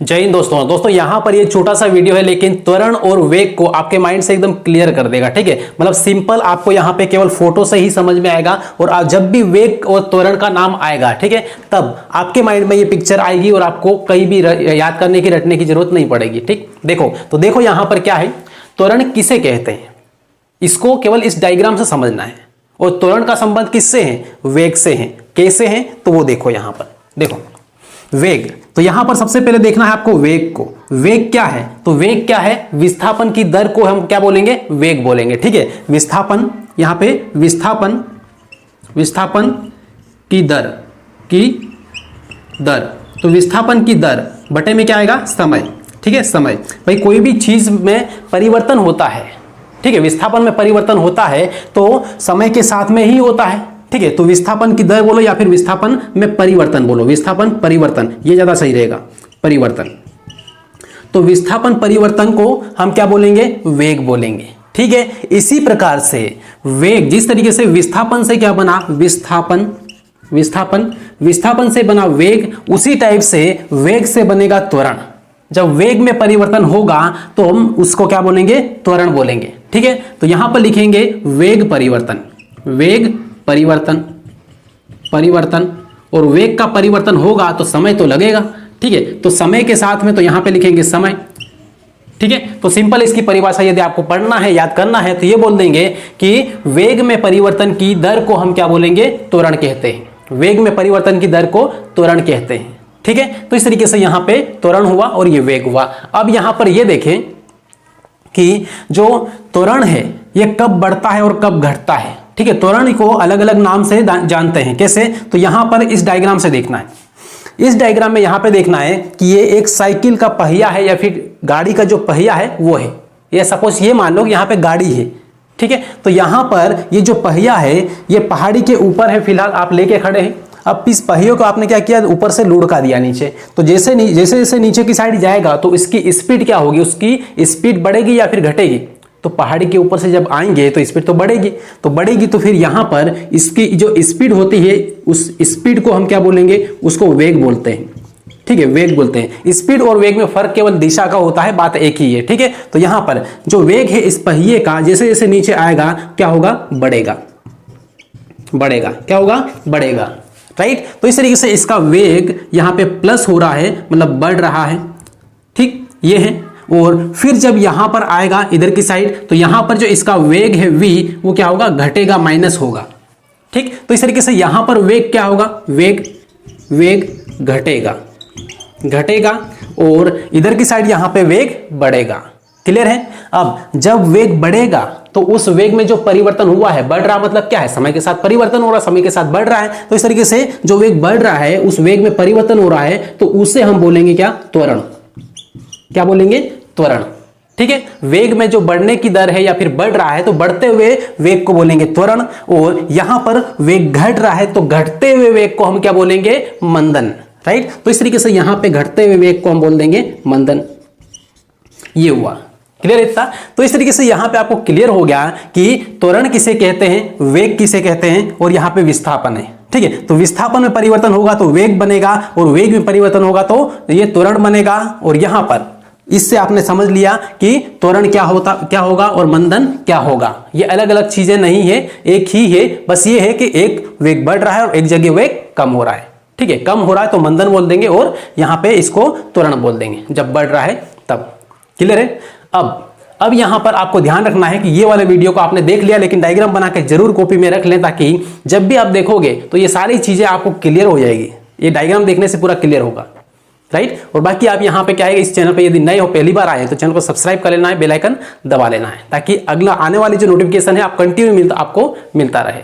जय हिंद दोस्तों यहाँ पर ये छोटा सा वीडियो है, लेकिन त्वरण और वेग को आपके माइंड से एकदम क्लियर कर देगा। ठीक है, मतलब सिंपल आपको यहाँ पे केवल फोटो से ही समझ में आएगा और आप जब भी वेग और त्वरण का नाम आएगा, ठीक है, तब आपके माइंड में ये पिक्चर आएगी और आपको कहीं भी याद करने की, रटने की जरूरत नहीं पड़ेगी। ठीक, देखो यहाँ पर क्या है, त्वरण किसे कहते हैं, इसको केवल इस डायग्राम से समझना है। और त्वरण का संबंध किससे है, वेग से है। कैसे है तो वो देखो, यहाँ पर देखो वेग, तो यहां पर सबसे पहले देखना है आपको वेग को। वेग क्या है, तो वेग क्या है, विस्थापन की दर को हम क्या बोलेंगे, वेग बोलेंगे। ठीक है, विस्थापन, यहां पे विस्थापन की दर, तो विस्थापन की दर बटे में क्या आएगा, समय। ठीक है, समय। भाई कोई भी चीज में परिवर्तन होता है, ठीक है, विस्थापन में परिवर्तन होता है तो समय के साथ में ही होता है। ठीक है, तो विस्थापन की दर बोलो या फिर विस्थापन में परिवर्तन बोलो, विस्थापन परिवर्तन ये ज्यादा सही रहेगा, परिवर्तन। तो विस्थापन परिवर्तन को हम क्या बोलेंगे, वेग बोलेंगे। ठीक है, इसी प्रकार से वेग, जिस तरीके से विस्थापन से क्या बना, विस्थापन से बना वेग, उसी टाइप से वेग से बनेगा त्वरण। जब वेग में परिवर्तन होगा तो हम उसको क्या बोलेंगे, त्वरण बोलेंगे। ठीक है, तो यहां पर लिखेंगे वेग परिवर्तन, और वेग का परिवर्तन होगा तो समय तो लगेगा। ठीक है, तो समय के साथ में तो यहां पे लिखेंगे समय। ठीक है, तो सिंपल इसकी परिभाषा यदि आपको पढ़ना है, याद करना है, तो ये बोल देंगे कि वेग में परिवर्तन की दर को हम क्या बोलेंगे, त्वरण कहते हैं। वेग में परिवर्तन की दर को त्वरण कहते हैं। ठीक है, तो इस तरीके से यहां पे त्वरण हुआ और ये वेग हुआ। अब यहां पर ये देखें कि जो त्वरण है ये कब बढ़ता है और कब घटता है। ठीक है, त्वरण को अलग अलग नाम से जानते हैं। कैसे, तो यहां पर इस डायग्राम से देखना है, इस डायग्राम में यहां पे देखना है कि ये एक साइकिल का पहिया है या फिर गाड़ी का जो पहिया है वो है। ये सपोज ये मान लो कि यहां पे गाड़ी है। ठीक है, तो यहां पर ये जो पहिया है ये पहाड़ी के ऊपर है, फिलहाल आप लेके खड़े हैं। अब इस पहियों को आपने क्या किया, ऊपर से लुढ़का दिया नीचे। तो जैसे जैसे नीचे की साइड जाएगा तो इसकी स्पीड क्या होगी, उसकी स्पीड बढ़ेगी या फिर घटेगी। तो पहाड़ी के ऊपर से जब आएंगे तो स्पीड तो बढ़ेगी, तो फिर यहां पर इसकी जो स्पीड होती है उस स्पीड को हम क्या बोलेंगे, उसको वेग बोलते हैं। ठीक है, वेग बोलते हैं। स्पीड और वेग में फर्क केवल दिशा का होता है, बात एक ही है। ठीक है, तो यहां पर जो वेग है इस पहिए का, जैसे जैसे नीचे आएगा क्या होगा, बढ़ेगा। क्या होगा, बढ़ेगा। राइट, तो इस तरीके से इसका वेग यहां पे प्लस हो रहा है, मतलब बढ़ रहा है। ठीक, ये है। और फिर जब यहां पर आएगा इधर की साइड, तो यहां पर जो इसका वेग है v, वो क्या होगा, घटेगा, माइनस होगा। ठीक, तो इस तरीके से यहां पर वेग क्या होगा, वेग घटेगा और इधर की साइड यहां पे वेग बढ़ेगा। क्लियर है। अब जब वेग बढ़ेगा तो उस वेग में जो परिवर्तन हुआ है, बढ़ रहा मतलब क्या है, समय के साथ परिवर्तन हो रहा, समय के साथ बढ़ रहा है। तो इस तरीके से जो वेग बढ़ रहा है उस वेग में परिवर्तन हो रहा है, तो उसे हम बोलेंगे क्या, त्वरण। क्या बोलेंगे, त्वरण। ठीक है, वेग में जो बढ़ने की दर है या फिर बढ़ रहा है तो बढ़ते हुए वेग को बोलेंगे त्वरण, और यहां पर वेग घट रहा है तो घटते हुए वेग को हम क्या बोलेंगे, मंदन। राइट, तो इस तरीके से यहां पे घटते हुए वेग को हम बोल देंगे मंदन। ये हुआ क्लियर इतना। तो इस तरीके से यहां पे आपको क्लियर हो गया कि त्वरण किसे कहते हैं, वेग किसे कहते हैं, और यहां पे विस्थापन है। ठीक है, तो विस्थापन में परिवर्तन होगा तो वेग बनेगा, और वेग में परिवर्तन होगा तो ये त्वरण बनेगा। और यहां पर इससे आपने समझ लिया कि त्वरण क्या होगा और मंदन क्या होगा। ये अलग अलग चीजें नहीं है, एक ही है। बस ये है कि एक वेग बढ़ रहा है और एक जगह वेग कम हो रहा है। ठीक है, कम हो रहा है तो मंदन बोल देंगे और यहां पे इसको त्वरण बोल देंगे, जब बढ़ रहा है तब। क्लियर है। अब यहां पर आपको ध्यान रखना है कि ये वाले वीडियो को आपने देख लिया, लेकिन डायग्राम बना के जरूर कॉपी में रख लें, ताकि जब भी आप देखोगे तो ये सारी चीजें आपको क्लियर हो जाएगी। ये डायग्राम देखने से पूरा क्लियर होगा। राइट, और बाकी आप यहाँ पे क्या है, इस चैनल पे यदि नए हो, पहली बार आए हैं, तो चैनल को सब्सक्राइब कर लेना है, बेल आइकन दबा लेना है, ताकि अगला आने वाली जो नोटिफिकेशन है आप कंटिन्यू आपको मिलता रहे।